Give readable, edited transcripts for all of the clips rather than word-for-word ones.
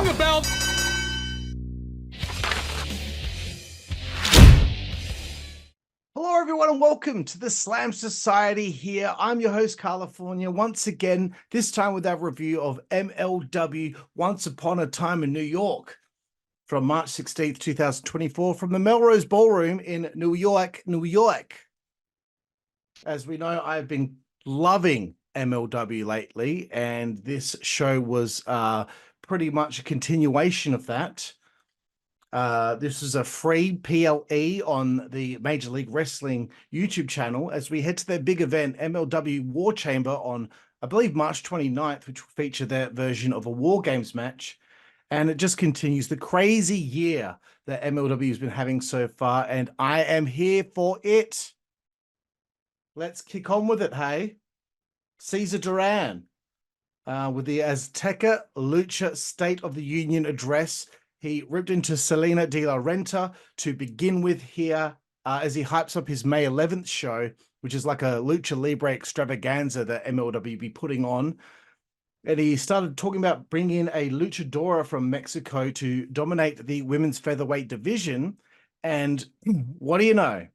Ring the bell. Hello, everyone, and welcome to the Slam Society here. I'm your host, Karlifornia, once again, this time with our review of MLW Once Upon a Time in New York from March 16th, 2024, from the Melrose Ballroom in New York, New York. As we know, I've been loving MLW lately, and this show was pretty much a continuation of that. This is a free PLE on the Major League Wrestling YouTube channel as we head to their big event, MLW War Chamber, on, I believe, March 29th, which will feature their version of a War Games match. And it just continues the crazy year that MLW has been having so far, and I am here for it. Let's kick on with it, hey? Cesar Duran with the Azteca Lucha State of the Union address. He ripped into Salina de la Renta to begin with here as he hypes up his May 11th show, which is like a Lucha Libre extravaganza that MLW be putting on. And he started talking about bringing in a luchadora from Mexico to dominate the women's featherweight division. And what do you know?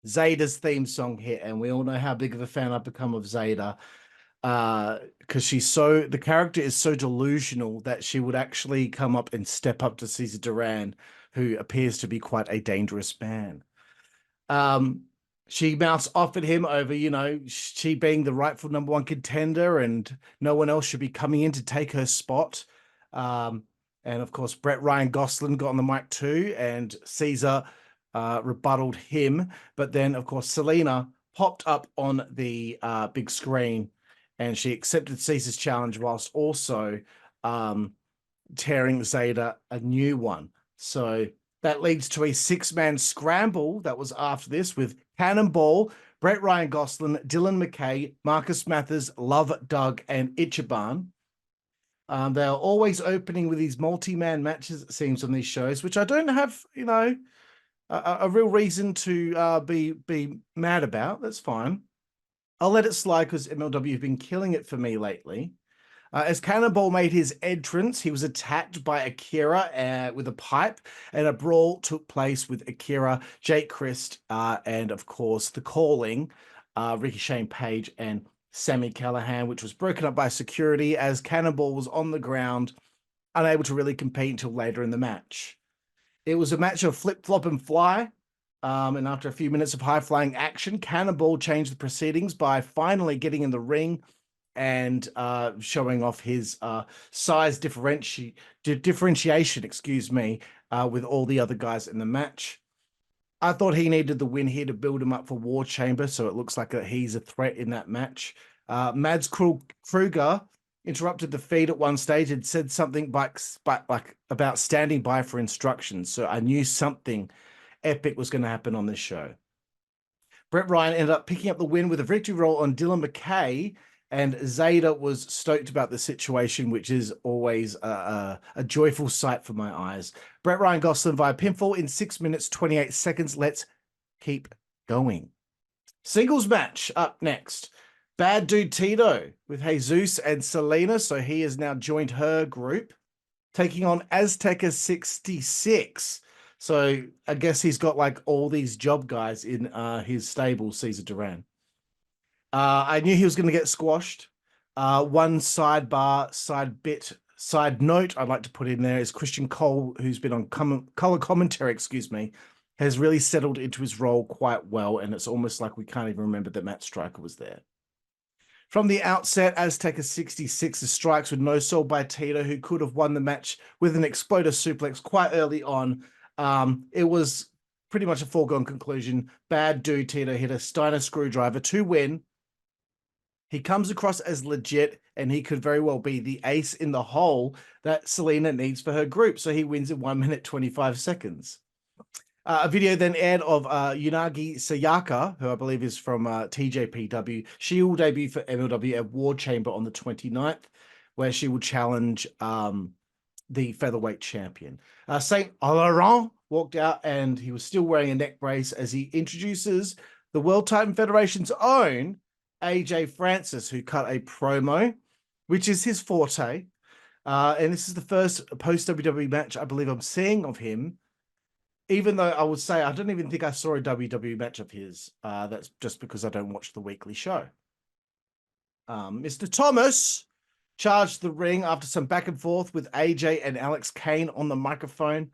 Zayda's theme song hit, and we all know how big of a fan I've become of Zayda. Because the character is so delusional that she would actually come up and step up to Cesar Duran, who appears to be quite a dangerous man. She mouths off at him over, she being the rightful number one contender and no one else should be coming in to take her spot. And of course, Brett Ryan Gosselin got on the mic too, and Cesar rebutted him. But then, of course, Salina popped up on the big screen, and she accepted Cesar's challenge whilst also tearing Zayda a new one. So that leads to a six-man scramble that was after this with Cannonball, Brett Ryan Gosselin, Dyln, McKay, Marcus Mathers, Love Doug, and Ichiban. They are always opening with these multi-man matches, it seems, on these shows, which I don't have, a real reason to be mad about. That's fine. I'll let it slide because MLW have been killing it for me lately. As Cannonball made his entrance, he was attacked by Akira with a pipe, and a brawl took place with Akira, Jake Christ, and of course the Calling, Ricky Shane Page and Sammy Callahan, which was broken up by security as Cannonball was on the ground, unable to really compete until later in the match. It was a match of flip, flop, and fly. And after a few minutes of high-flying action, Cannonball changed the proceedings by finally getting in the ring and showing off his size differentiation, with all the other guys in the match. I thought he needed the win here to build him up for War Chamber, so it looks like he's a threat in that match. Mads Kruger interrupted the feed at one stage and said something about standing by for instructions, so I knew something epic was going to happen on this show. Brett Ryan ended up picking up the win with a victory roll on Dylan McKay, and Zayda was stoked about the situation, which is always a joyful sight for my eyes. Brett Ryan Gosselin via pinfall in 6 minutes, 28 seconds. Let's keep going. Singles match up next. Bad Dude Tito with Jesus and Salina, so he has now joined her group, taking on Azteca 66. So I guess he's got like all these job guys in his stable, Cesar Duran. I knew he was going to get squashed. One side note I'd like to put in there is Christian Cole, who's been on color commentary, has really settled into his role quite well, and it's almost like we can't even remember that Matt Striker was there. From the outset, Azteca 66 strikes with no soul by Tito, who could have won the match with an exploder suplex quite early on. It was pretty much a foregone conclusion. Bad Dude Tito hit a Steiner screwdriver to win. He comes across as legit, and he could very well be the ace in the hole that Salina needs for her group. So he wins in 1 minute, 25 seconds. A video then aired of Unagi Sayaka, who I believe is from TJPW. She will debut for MLW at War Chamber on the 29th, where she will challenge the featherweight champion. Saint Laurent walked out, and he was still wearing a neck brace as he introduces the World Titan Federation's own AJ Francis, who cut a promo, which is his forte. And this is the first post WWE match I believe I'm seeing of him. Even though I would say I don't even think I saw a WWE match of his. That's just because I don't watch the weekly show. Mr. Thomas charged the ring after some back and forth with AJ and Alex Kane on the microphone.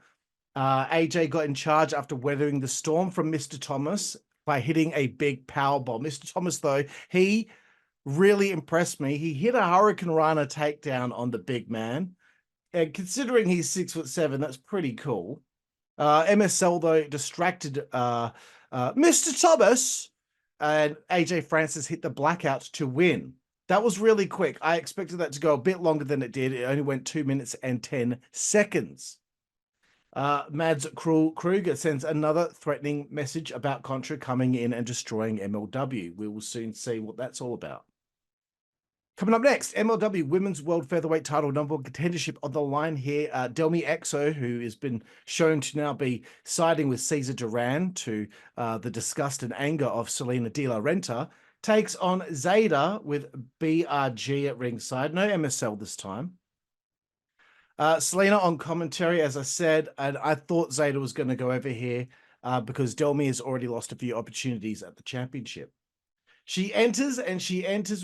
AJ got in charge after weathering the storm from Mr. Thomas by hitting a big power bomb. Mr. Thomas, though, he really impressed me. He hit a Hurricane Rana takedown on the big man. And considering he's 6'7", that's pretty cool. MSL, though, distracted Mr. Thomas, and AJ Francis hit the blackout to win. That was really quick. I expected that to go a bit longer than it did. It only went 2 minutes and 10 seconds. Mads Kruger sends another threatening message about Contra coming in and destroying MLW. We will soon see what that's all about. Coming up next, MLW Women's World Featherweight Title #1 contendership on the line here. Delmi Exo, who has been shown to now be siding with Cesar Duran to the disgust and anger of Salina de la Renta, takes on Zayda with BRG at ringside. No MSL this time. Salina on commentary, as I said, and I thought Zayda was going to go over here because Delmi has already lost a few opportunities at the championship. She enters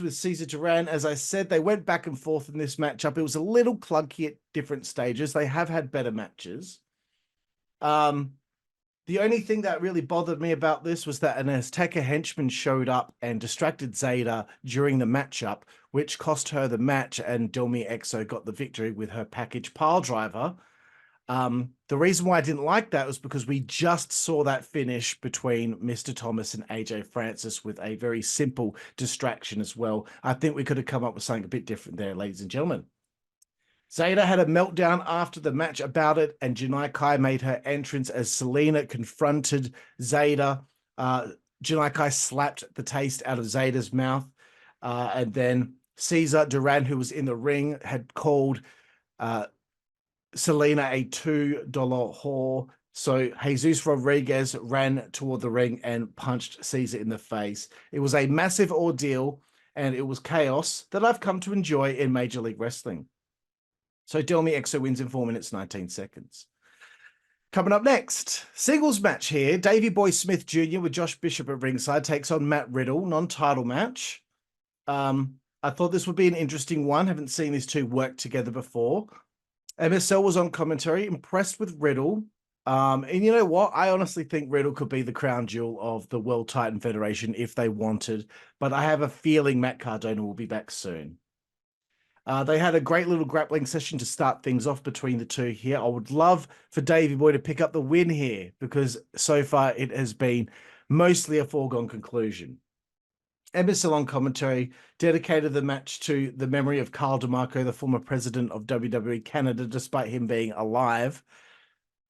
with Cesar Duran. As I said, they went back and forth in this matchup. It was a little clunky at different stages. They have had better matches. The only thing that really bothered me about this was that an Azteca henchman showed up and distracted Zayda during the matchup, which cost her the match, and Delmi Exo got the victory with her package pile driver. The reason why I didn't like that was because we just saw that finish between Mr. Thomas and AJ Francis with a very simple distraction as well. I think we could have come up with something a bit different there, ladies and gentlemen. Zayda had a meltdown after the match about it, and Janai Kai made her entrance as Salina confronted Zayda. Janai Kai slapped the taste out of Zayda's mouth, and then Cesar Duran, who was in the ring, had called Salina a $2 whore. So Jesus Rodriguez ran toward the ring and punched Cesar in the face. It was a massive ordeal, and it was chaos that I've come to enjoy in Major League Wrestling. So Delmi Exo wins in 4 minutes, 19 seconds. Coming up next, singles match here. Davey Boy Smith Jr. with Josh Bishop at ringside takes on Matt Riddle, non-title match. I thought this would be an interesting one. Haven't seen these two work together before. MSL was on commentary, impressed with Riddle. And you know what? I honestly think Riddle could be the crown jewel of the World Titan Federation if they wanted. But I have a feeling Matt Cardona will be back soon. They had a great little grappling session to start things off between the two here. I would love for Davey Boy to pick up the win here because so far it has been mostly a foregone conclusion. MSL on commentary dedicated the match to the memory of Carl DeMarco, the former president of WWE Canada, despite him being alive.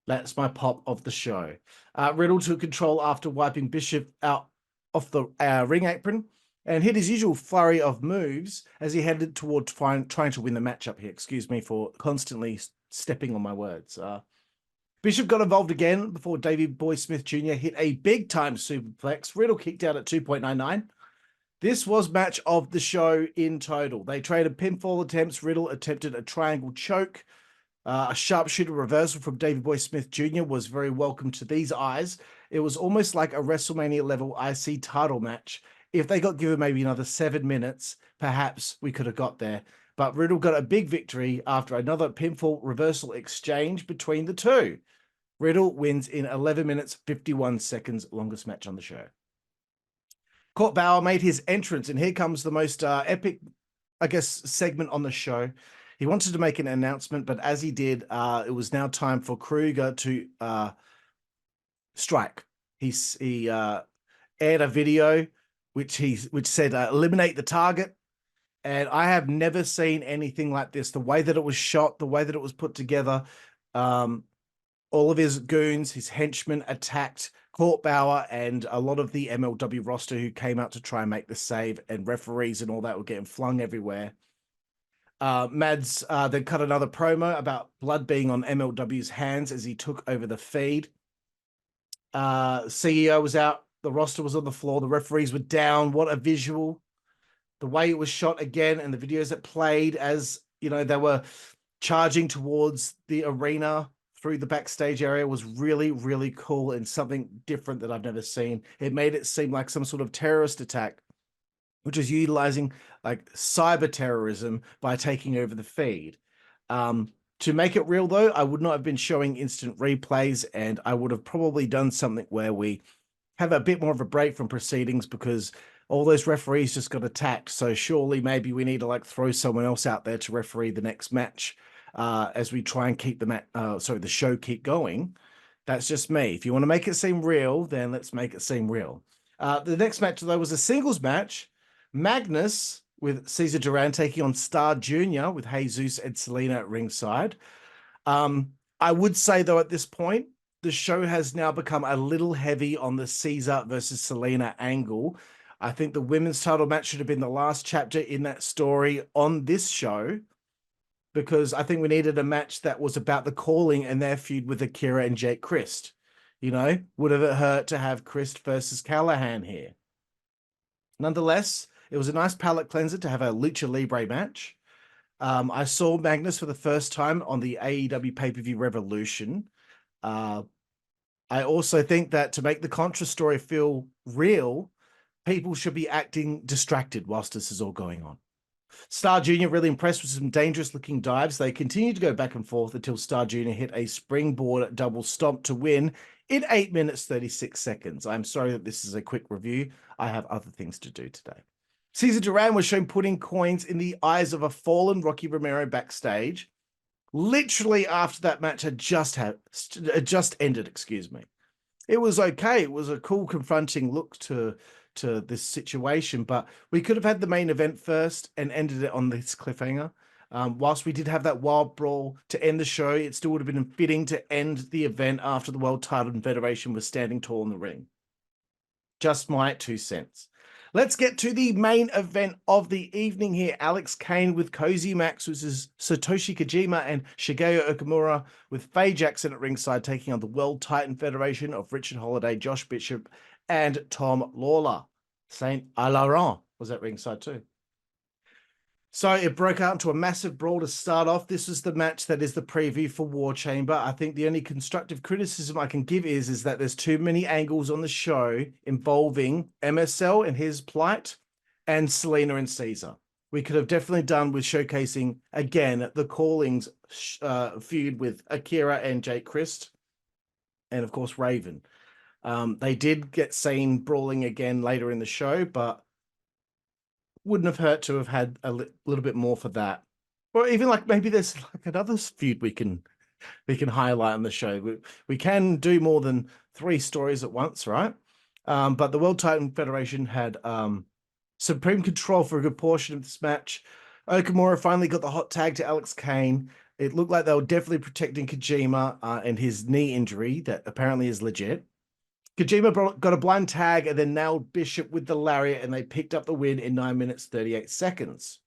That's my pop of the show. Riddle took control after wiping Bishop out off the ring apron and hit his usual flurry of moves as he headed toward trying to win the matchup here. Excuse me for constantly stepping on my words. Bishop got involved again before Davey Boy Smith Jr. hit a big-time superplex. Riddle kicked out at 2.99. This was match of the show in total. They traded pinfall attempts. Riddle attempted a triangle choke. A sharpshooter reversal from Davey Boy Smith Jr. was very welcome to these eyes. It was almost like a WrestleMania-level IC title match. If they got given maybe another 7 minutes, perhaps we could have got there. But Riddle got a big victory after another pinfall reversal exchange between the two. Riddle wins in 11 minutes, 51 seconds, longest match on the show. Court Bauer made his entrance, and here comes the most epic, I guess, segment on the show. He wanted to make an announcement, but as he did, it was now time for Kruger to strike. He aired a video which said eliminate the target, and I have never seen anything like this. The way that it was shot, the way that it was put together, all of his goons, his henchmen attacked Court Bauer and a lot of the MLW roster who came out to try and make the save, and referees and all that were getting flung everywhere. Mads then cut another promo about blood being on MLW's hands as he took over the feed. CEO was out. The roster was on the floor. The referees were down. What a visual. The way it was shot again and the videos that played as, you know, they were charging towards the arena through the backstage area was really, really cool and something different that I've never seen. It made it seem like some sort of terrorist attack, which is utilizing like cyber terrorism by taking over the feed. To make it real, though, I would not have been showing instant replays, and I would have probably done something where we have a bit more of a break from proceedings because all those referees just got attacked. So surely maybe we need to like throw someone else out there to referee the next match as we try and keep the show keep going. That's just me. If you want to make it seem real, then let's make it seem real. The next match, though, was a singles match. Magnus with Cesar Duran taking on Star Jr. with Jesus and Salina at ringside. I would say, though, at this point, the show has now become a little heavy on the Cesar versus Salina angle. I think the women's title match should have been the last chapter in that story on this show, because I think we needed a match that was about the calling and their feud with Akira and Jake Christ. You know, would have it hurt to have Christ versus Callahan here? Nonetheless, it was a nice palate cleanser to have a Lucha Libre match. I saw Magnus for the first time on the AEW pay-per-view Revolution. I also think that to make the Contra story feel real, people should be acting distracted whilst this is all going on. Star Jr. really impressed with some dangerous looking dives. They continued to go back and forth until Star Jr. hit a springboard double stomp to win in 8 minutes, 36 seconds. I'm sorry that this is a quick review. I have other things to do today. Cesar Duran was shown putting coins in the eyes of a fallen Rocky Romero backstage, literally after that match had just ended, excuse me. It was okay. It was a cool, confronting look to this situation, but we could have had the main event first and ended it on this cliffhanger. Whilst we did have that wild brawl to end the show, it still would have been fitting to end the event after the World Title and Federation was standing tall in the ring. Just my 2 cents. Let's get to the main event of the evening here. Alex Kane with CozyMAX, which is Satoshi Kojima and Shigeo Okumura, with Faye Jackson at ringside taking on the World Titan Federation of Richard Holliday, Josh Bishop, and Tom Lawlor. Saint Laurent was at ringside too. So it broke out into a massive brawl to start off. This is the match that is the preview for War Chamber. I think the only constructive criticism I can give is that there's too many angles on the show involving MSL and his plight and Salina and Cesar. We could have definitely done with showcasing, again, the Callings feud with Akira and Jake Christ, and of course Raven. They did get seen brawling again later in the show, but wouldn't have hurt to have had a little bit more for that. Or even like maybe there's like another feud we can highlight on the show. We can do more than 3 stories at once, right? But the World Titan Federation had supreme control for a good portion of this match. Okumura finally got the hot tag to Alex Kane. It looked like they were definitely protecting Kojima and his knee injury that apparently is legit. Kojima got a blind tag and then nailed Bishop with the lariat, and they picked up the win in 9 minutes, 38 seconds.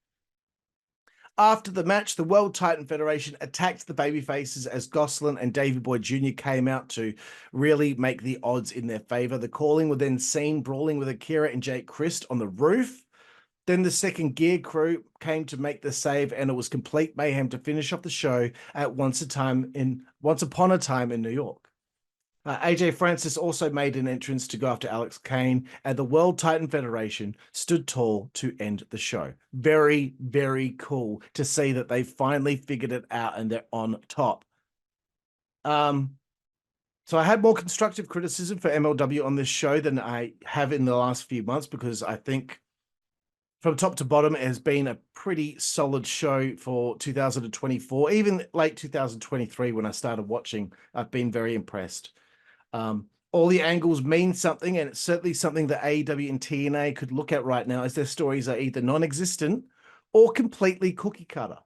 After the match, the World Titan Federation attacked the babyfaces as Gosselin and Davey Boy Jr. came out to really make the odds in their favor. The Calling were then seen brawling with Akira and Jake Christ on the roof. Then the second gear crew came to make the save, and it was complete mayhem to finish off the show at Once Upon a Time in New York. AJ Francis also made an entrance to go after Alex Kane, and the World Titan Federation stood tall to end the show. Very, very cool to see that they finally figured it out and they're on top. So I had more constructive criticism for MLW on this show than I have in the last few months, because I think from top to bottom, it has been a pretty solid show for 2024. Even late 2023, when I started watching, I've been very impressed. All the angles mean something, and it's certainly something that AEW and TNA could look at right now, as their stories are either non-existent or completely cookie cutter.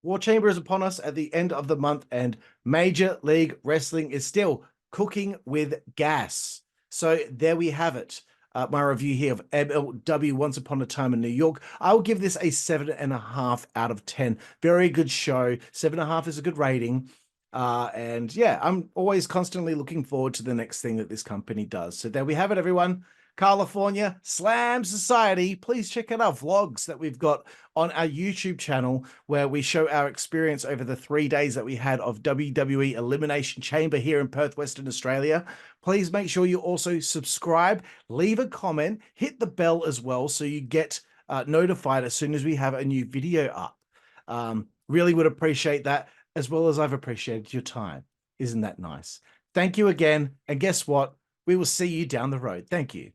War Chamber is upon us at the end of the month, and Major League Wrestling is still cooking with gas. So there we have it. My review here of MLW Once Upon a Time in New York. I'll give this a 7.5 out of 10. Very good show. 7.5 is a good rating. And yeah, I'm always constantly looking forward to the next thing that this company does. So there we have it, everyone. Karlifornia Slam Society, please check out our vlogs that we've got on our YouTube channel where we show our experience over the 3 days that we had of WWE Elimination Chamber here in Perth, Western Australia. Please make sure you also subscribe, leave a comment, hit the bell as well so you get notified as soon as we have a new video up. Really would appreciate that, as well as I've appreciated your time. Isn't that nice? Thank you again. And guess what? We will see you down the road. Thank you.